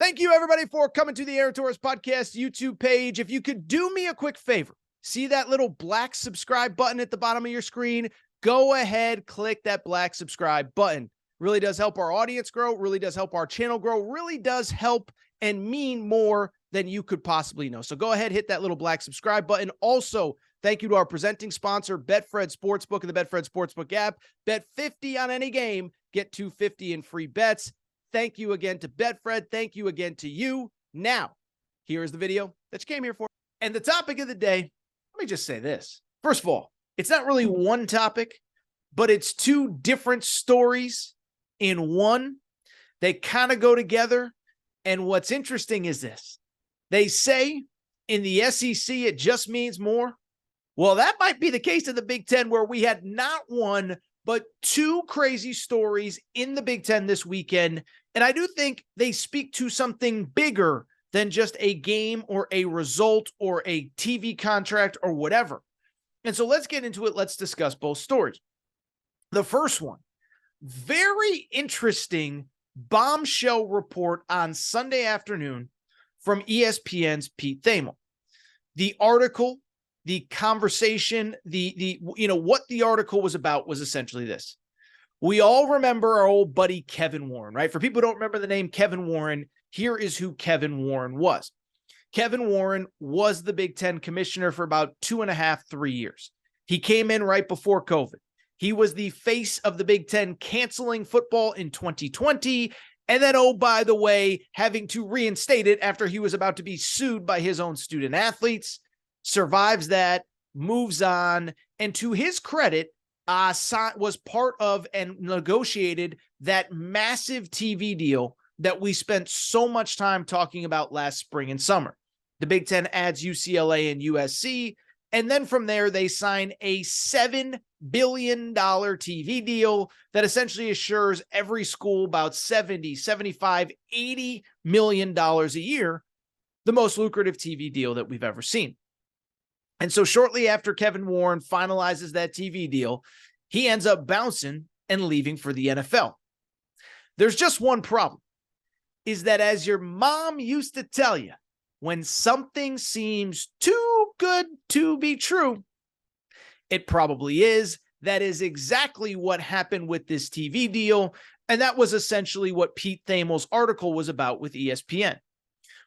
Thank you, everybody, for coming to the Aaron Torres Podcast YouTube page. If you could do me a quick favor, see that little black subscribe button at the bottom of your screen? Go ahead, click that black subscribe button. Really does help our audience grow, really does help our channel grow, really does help and mean more than you could possibly know. So go ahead, hit that little black subscribe button. Also, thank you to our presenting sponsor, Betfred Sportsbook and the Betfred Sportsbook app. Bet 50 on any game, get $250 in free bets. Thank you again to Betfred. Thank you again to you. Now, here is the video that you came here for. And the topic of the day, let me just say this. First of all, it's not really one topic, but it's two different stories in one. They kind of go together. And what's interesting is this. They say in the SEC, it just means more. Well, that might be the case in the Big Ten, where we had not one, but two crazy stories in the Big Ten this weekend. And I do think they speak to something bigger than just a game or a result or a TV contract or whatever. And so let's get into it. Let's discuss both stories. The first one, very interesting bombshell report on Sunday afternoon from ESPN's Pete Thamel. The article, the conversation, what the article was about was essentially this. We all remember our old buddy Kevin Warren, right? For people who don't remember the name Kevin Warren, here is who Kevin Warren was. Kevin Warren was the Big Ten commissioner for about 2.5, 3 years. He came in right before COVID. He was the face of the Big Ten canceling football in 2020. And then, oh, by the way, having to reinstate it after he was about to be sued by his own student athletes. Survives that, moves on, and to his credit, was part of and negotiated that massive TV deal that we spent so much time talking about last spring and summer. The Big Ten adds UCLA and USC, and then from there, they sign a $7 billion TV deal that essentially assures every school about $70, $75, $80 million a year, the most lucrative TV deal that we've ever seen. And so shortly after Kevin Warren finalizes that TV deal, he ends up bouncing and leaving for the NFL. There's just one problem, is that as your mom used to tell you, when something seems too good to be true, it probably is. That is exactly what happened with this TV deal. And that was essentially what Pete Thamel's article was about with ESPN.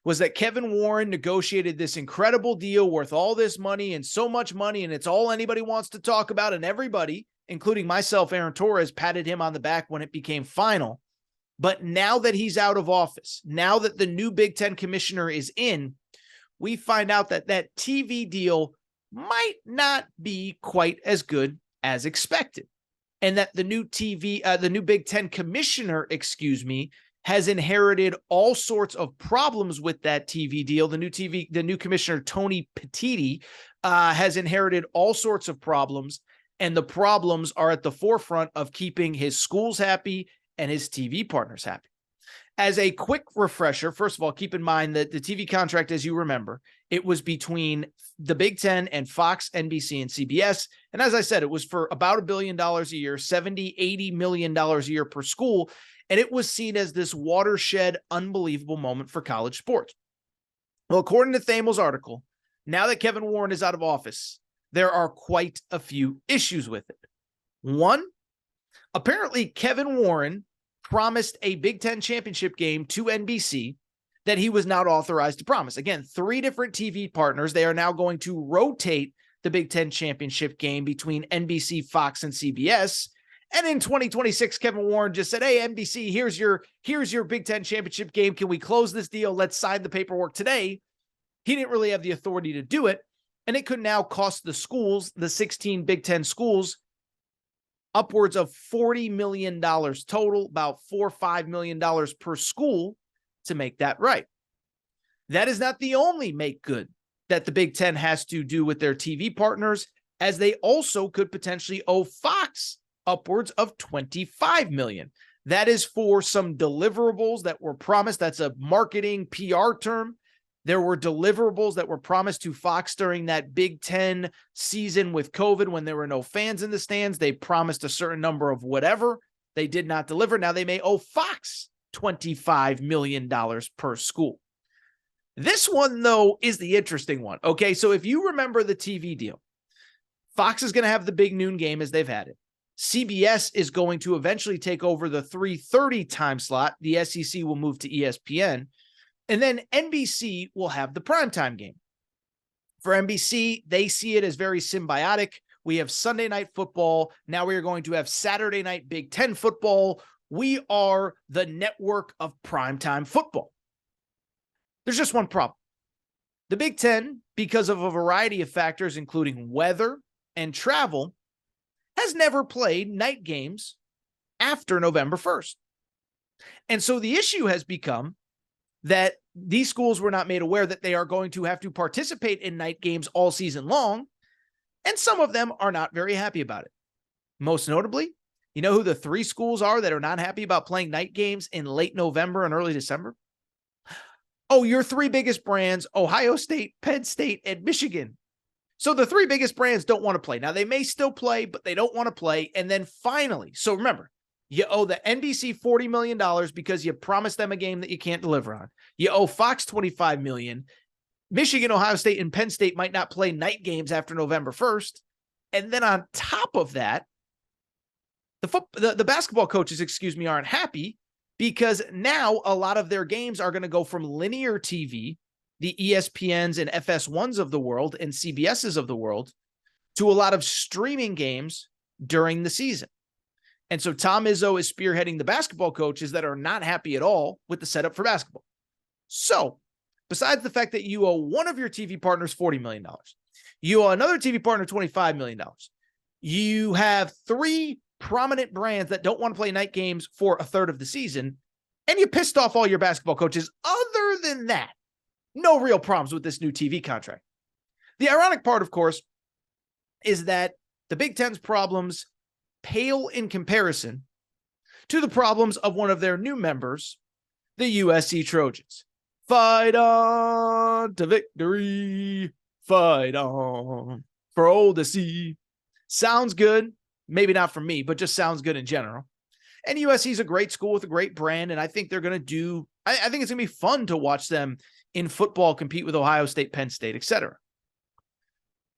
Was that Kevin Warren negotiated this incredible deal worth all this money and so much money, and it's all anybody wants to talk about, and everybody, including myself, Aaron Torres, patted him on the back when it became final. But now that he's out of office, now that the new Big Ten commissioner is in, we find out that that TV deal might not be quite as good as expected, and that the new Big Ten commissioner, has inherited all sorts of problems with that TV deal. The new commissioner, Tony Petitti, has inherited all sorts of problems, and the problems are at the forefront of keeping his schools happy and his TV partners happy. As a quick refresher, first of all, keep in mind that the TV contract, as you remember, it was between the Big Ten and Fox, NBC, and CBS. And as I said, it was for about $1 billion a year, $70, $80 million a year per school. And it was seen as this watershed, unbelievable moment for college sports. Well, according to Thamel's article, now that Kevin Warren is out of office, there are quite a few issues with it. One, apparently Kevin Warren promised a Big Ten championship game to NBC that he was not authorized to promise. Again, 3 different TV partners. They are now going to rotate the Big Ten championship game between NBC, Fox, and CBS. And in 2026, Kevin Warren just said, hey, NBC, here's your Big Ten championship game. Can we close this deal? Let's sign the paperwork today. He didn't really have the authority to do it. And it could now cost the schools, the 16 Big Ten schools, upwards of $40 million total, about $4 or $5 million per school to make that right. That is not the only make good that the Big Ten has to do with their TV partners, as they also could potentially owe Fox upwards of $25 million. That is for some deliverables that were promised. That's a marketing PR term. There were deliverables that were promised to Fox during that Big Ten season with COVID when there were no fans in the stands. They promised a certain number of whatever. They did not deliver. Now they may owe Fox $25 million per school. This one, though, is the interesting one. Okay, so if you remember the TV deal, Fox is going to have the big noon game as they've had it. CBS is going to eventually take over the 3:30 time slot. The SEC will move to ESPN. And then NBC will have the primetime game. For NBC, they see it as very symbiotic. We have Sunday night football. Now we are going to have Saturday night Big Ten football. We are the network of primetime football. There's just one problem. The Big Ten, because of a variety of factors, including weather and travel, has never played night games after November 1st. And so the issue has become that these schools were not made aware that they are going to have to participate in night games all season long, and some of them are not very happy about it. Most notably, you know who the 3 schools are that are not happy about playing night games in late November and early December? Oh, your 3 biggest brands, Ohio State, Penn State, and Michigan. So the 3 biggest brands don't want to play. Now, they may still play, but they don't want to play. And then finally, so remember, you owe the NBC $40 million because you promised them a game that you can't deliver on. You owe Fox $25 million. Michigan, Ohio State, and Penn State might not play night games after November 1st. And then on top of that, the basketball coaches, aren't happy because now a lot of their games are going to go from linear TV, the ESPNs and FS1s of the world and CBSs of the world, to a lot of streaming games during the season. And so Tom Izzo is spearheading the basketball coaches that are not happy at all with the setup for basketball. So besides the fact that you owe one of your TV partners $40 million, you owe another TV partner $25 million, you have 3 prominent brands that don't want to play night games for a third of the season, and you pissed off all your basketball coaches. Other than that, no real problems with this new TV contract. The ironic part, of course, is that the Big Ten's problems pale in comparison to the problems of one of their new members, the USC Trojans. Fight on to victory. Fight on for old to see. Sounds good. Maybe not for me, but just sounds good in general. And USC is a great school with a great brand, and I think they're going to do, I think it's going to be fun to watch them in football compete with Ohio State, Penn State, etc.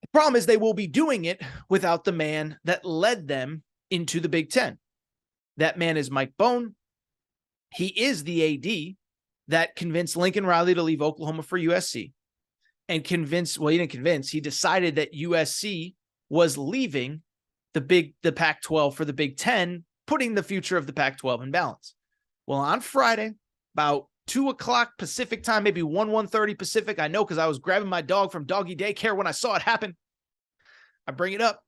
The problem is they will be doing it without the man that led them into the Big Ten. That man is Mike Bohn. He is the AD that convinced Lincoln Riley to leave Oklahoma for USC and he decided that USC was leaving the Pac-12 for the Big Ten, putting the future of the Pac-12 in balance. Well, on Friday, about 2:00 Pacific time, maybe 1:30 Pacific. I know because I was grabbing my dog from doggy daycare when I saw it happen. I bring it up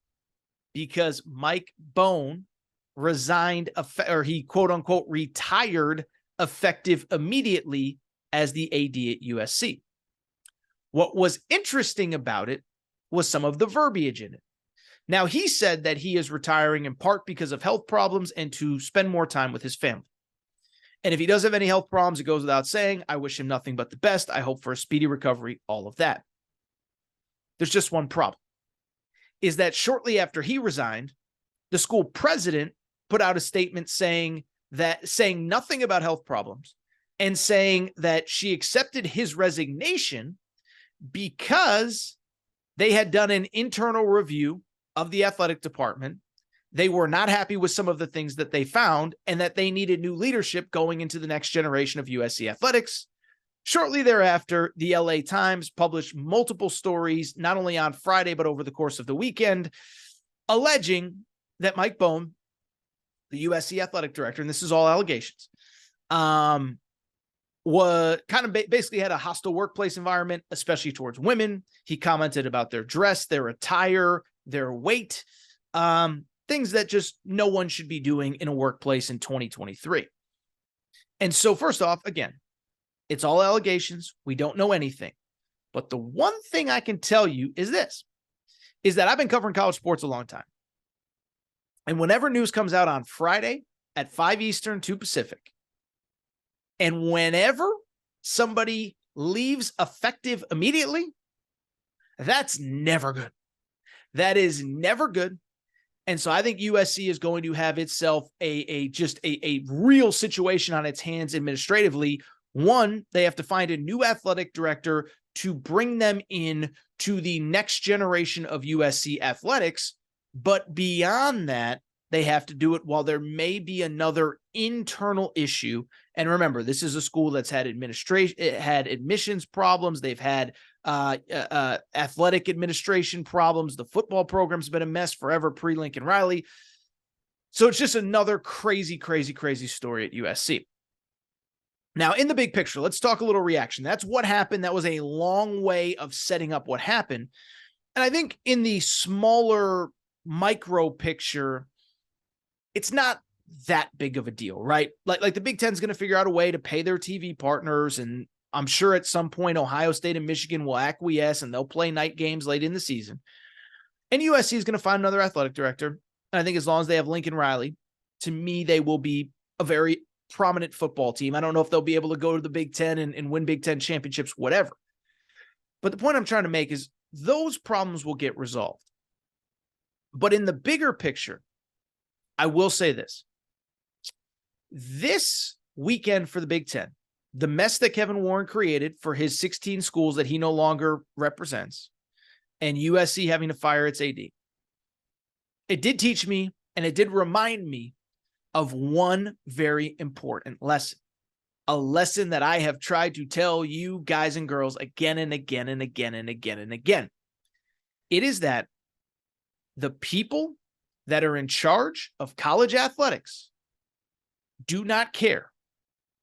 because Mike Bohn resigned, or he quote unquote retired effective immediately as the AD at USC. What was interesting about it was some of the verbiage in it. Now, he said that he is retiring in part because of health problems and to spend more time with his family. And if he does have any health problems, it goes without saying, I wish him nothing but the best. I hope for a speedy recovery, all of that. There's just one problem, is that shortly after he resigned, the school president put out a statement saying nothing about health problems and saying that she accepted his resignation because they had done an internal review of the athletic department. They were not happy with some of the things that they found and that they needed new leadership going into the next generation of USC athletics. Shortly thereafter, the LA Times published multiple stories, not only on Friday, but over the course of the weekend, alleging that Mike Bohn, the USC athletic director, and this is all allegations, was kind of basically had a hostile workplace environment, especially towards women. He commented about their dress, their attire, their weight, things that just no one should be doing in a workplace in 2023. And so first off, again, it's all allegations. We don't know anything. But the one thing I can tell you is this, is that I've been covering college sports a long time. And whenever news comes out on Friday at 5 Eastern, 2 Pacific, and whenever somebody leaves effective immediately, that's never good. That is never good. And so I think USC is going to have itself a real situation on its hands administratively. One, they have to find a new athletic director to bring them in to the next generation of USC athletics. But beyond that, they have to do it while there may be another internal issue. And remember, this is a school that's had admissions problems. They've had athletic administration problems. The football program's been a mess forever pre-Lincoln Riley. So it's just another crazy, crazy, crazy story at USC. Now, in the big picture, let's talk a little reaction. That's what happened. That was a long way of setting up what happened. And I think in the smaller micro picture, it's not that big of a deal, right? Like the Big Ten is going to figure out a way to pay their TV partners. And I'm sure at some point, Ohio State and Michigan will acquiesce and they'll play night games late in the season. And USC is going to find another athletic director. And I think as long as they have Lincoln Riley, to me, they will be a very prominent football team. I don't know if they'll be able to go to the Big Ten and win Big Ten championships, whatever. But the point I'm trying to make is those problems will get resolved. But in the bigger picture, I will say this weekend for the Big Ten, the mess that Kevin Warren created for his 16 schools that he no longer represents, and USC having to fire its AD, it did teach me and it did remind me of one very important lesson, a lesson that I have tried to tell you guys and girls again and again and again and again and again. It is that the people that are in charge of college athletics do not care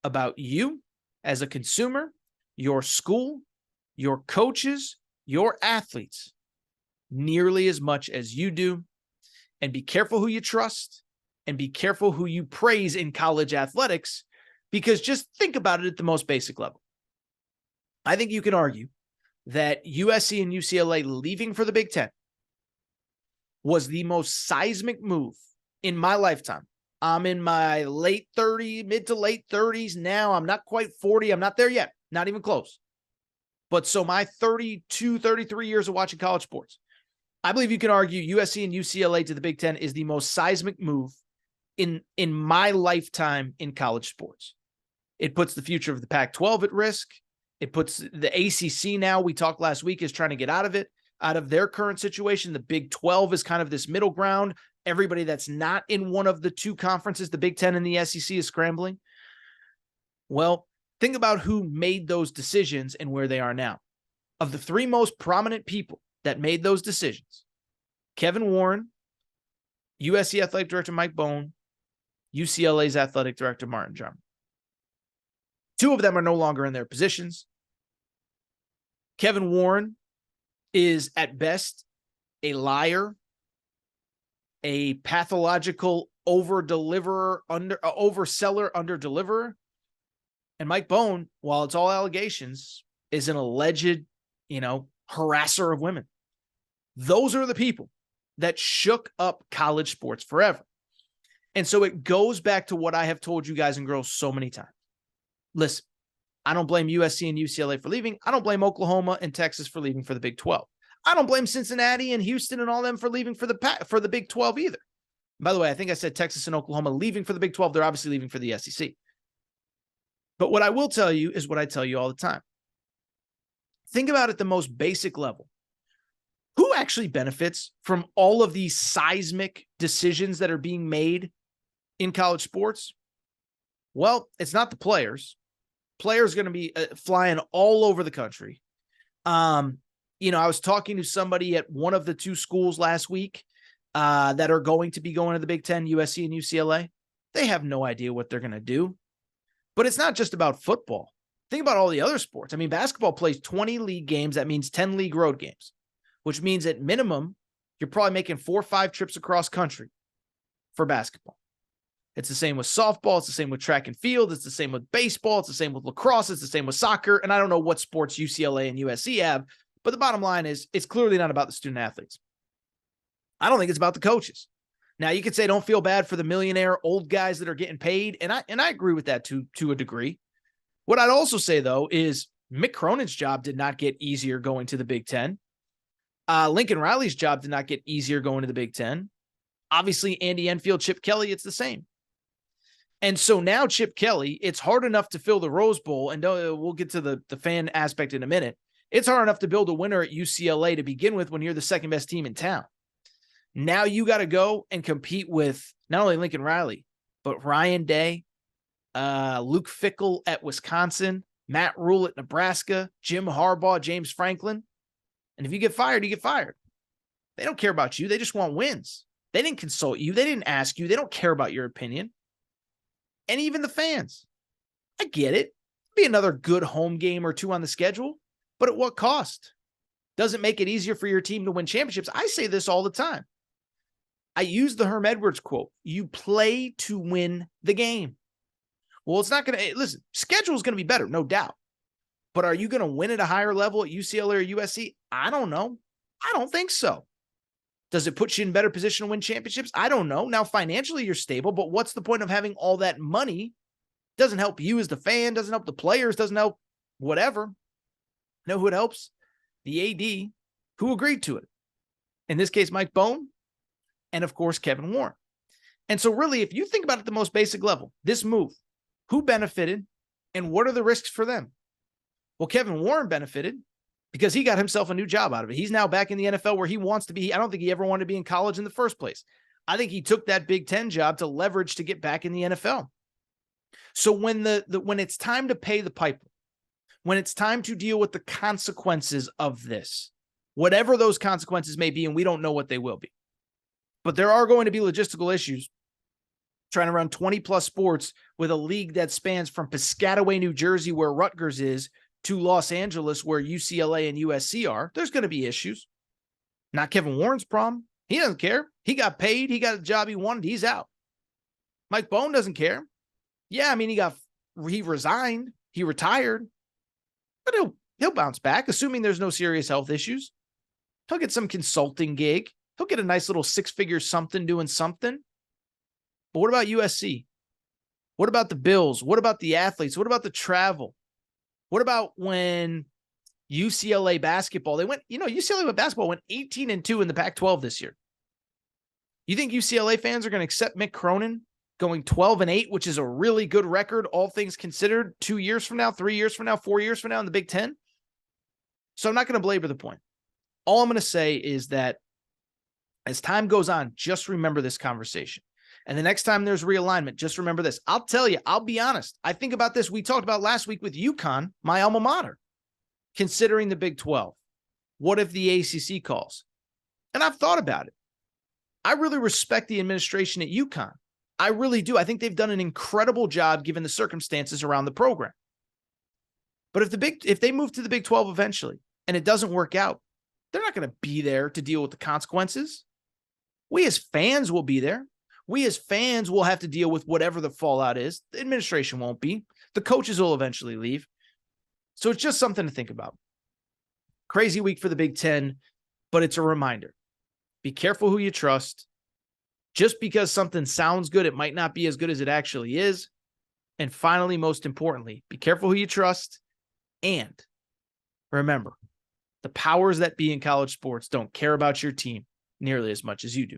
about you as a consumer, your school, your coaches, your athletes nearly as much as you do. And be careful who you trust and be careful who you praise in college athletics, because just think about it at the most basic level. I think you can argue that USC and UCLA leaving for the Big Ten was the most seismic move in my lifetime. I'm in my mid to late 30s now. I'm not quite 40. I'm not there yet. Not even close. But so my 32, 33 years of watching college sports, I believe you can argue USC and UCLA to the Big Ten is the most seismic move in my lifetime in college sports. It puts the future of the Pac-12 at risk. It puts the ACC now, we talked last week, is trying to get out of it, out of their current situation. The Big 12 is kind of this middle ground. Everybody that's not in one of the two conferences, the Big 10 and the SEC, is scrambling. Well, think about who made those decisions and where they are now. Of the three most prominent people that made those decisions, Kevin Warren, USC Athletic Director Mike Bohn, UCLA's Athletic Director Martin Jarmond. Two of them are no longer in their positions. Kevin Warren is at best a liar, a pathological overseller, under-deliverer. And Mike Bohn, while it's all allegations, is an alleged, harasser of women. Those are the people that shook up college sports forever. And so it goes back to what I have told you guys and girls so many times. Listen, I don't blame USC and UCLA for leaving. I don't blame Oklahoma and Texas for leaving for the Big 12. I don't blame Cincinnati and Houston and all them for leaving for the Big 12 either. By the way, I think I said Texas and Oklahoma leaving for the Big 12. They're obviously leaving for the SEC. But what I will tell you is what I tell you all the time. Think about it at the most basic level. Who actually benefits from all of these seismic decisions that are being made in college sports? Well, it's not the players. Players are going to be flying all over the country. I was talking to somebody at one of the two schools last week that are going to be going to the Big Ten, USC and UCLA. They have no idea what they're going to do. But it's not just about football. Think about all the other sports. I mean, basketball plays 20 league games. That means 10 league road games, which means at minimum, you're probably making 4 or 5 trips across country for basketball. It's the same with softball. It's the same with track and field. It's the same with baseball. It's the same with lacrosse. It's the same with soccer. And I don't know what sports UCLA and USC have, but the bottom line is it's clearly not about the student athletes. I don't think it's about the coaches. Now, you could say don't feel bad for the millionaire old guys that are getting paid, and I agree with that to a degree. What I'd also say, though, is Mick Cronin's job did not get easier going to the Big Ten. Lincoln Riley's job did not get easier going to the Big Ten. Obviously, Andy Enfield, Chip Kelly, it's the same. And so now Chip Kelly, it's hard enough to fill the Rose Bowl, and we'll get to the fan aspect in a minute. It's hard enough to build a winner at UCLA to begin with when you're the second best team in town. Now you got to go and compete with not only Lincoln Riley, but Ryan Day, Luke Fickell at Wisconsin, Matt Rule at Nebraska, Jim Harbaugh, James Franklin. And if you get fired, you get fired. They don't care about you. They just want wins. They didn't consult you. They didn't ask you. They don't care about your opinion. And even the fans. I get it. Be another good home game or two on the schedule, but at what cost? Does it make it easier for your team to win championships? I say this all the time. I use the Herm Edwards quote. You play to win the game. Well, it's not going to, listen, schedule is going to be better, no doubt. But are you going to win at a higher level at UCLA or USC? I don't know. I don't think so. Does it put you in better position to win championships? I don't know. Now, financially, you're stable, but what's the point of having all that money? Doesn't help you as the fan, doesn't help the players, doesn't help whatever. Know who it helps? The AD, who agreed to it. In this case, Mike Bohn, and of course, Kevin Warren. And so really, if you think about it at the most basic level, this move, who benefited and what are the risks for them? Well, Kevin Warren benefited because he got himself a new job out of it. He's now back in the NFL where he wants to be. I don't think he ever wanted to be in college in the first place. I think he took that Big Ten job to leverage to get back in the NFL. So when when it's time to pay the piper, when it's time to deal with the consequences of this, whatever those consequences may be, and we don't know what they will be, but there are going to be logistical issues trying to run 20 plus sports with a league that spans from Piscataway, New Jersey, where Rutgers is, to Los Angeles, where UCLA and USC are. There's going to be issues. Not Kevin Warren's problem. He doesn't care. He got paid. He got the job he wanted. He's out. Mike Bohn doesn't care. Yeah, I mean, he resigned. He retired. But he'll bounce back, assuming there's no serious health issues. He'll get some consulting gig. He'll get a nice little six-figure something doing something. But what about USC? What about the Bills? What about the athletes? What about the travel? What about when UCLA basketball, UCLA basketball went 18-2 in the Pac-12 this year. You think UCLA fans are going to accept Mick Cronin going 12-8, which is a really good record, all things considered, 2 years from now, 3 years from now, 4 years from now in the Big Ten? So I'm not going to belabor the point. All I'm going to say is that as time goes on, just remember this conversation. And the next time there's realignment, just remember this. I'll tell you, I'll be honest. I think about this. We talked about last week with UConn, my alma mater, considering the Big 12. What if the ACC calls? And I've thought about it. I really respect the administration at UConn. I really do. I think they've done an incredible job given the circumstances around the program. But if they move to the Big 12 eventually and it doesn't work out, they're not going to be there to deal with the consequences. We as fans will be there. We as fans will have to deal with whatever the fallout is. The administration won't be. The coaches will eventually leave. So it's just something to think about. Crazy week for the Big Ten, but it's a reminder. Be careful who you trust. Just because something sounds good, it might not be as good as it actually is. And finally, most importantly, be careful who you trust. And remember, the powers that be in college sports don't care about your team nearly as much as you do.